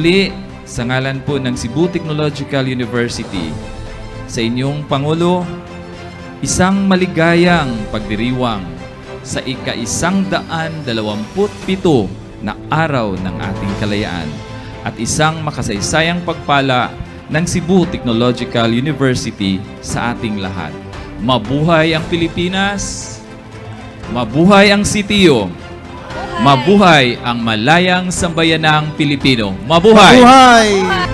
muli, sa ngalan po ng Cebu Technological University, sa inyong Pangulo, isang maligayang pagdiriwang sa ika-127 na araw ng ating kalayaan at isang makasaysayang pagpala ng Cebu Technological University sa ating lahat. Mabuhay ang Pilipinas! Mabuhay ang CTU! Mabuhay ang malayang sambayanang Pilipino! Mabuhay! Mabuhay!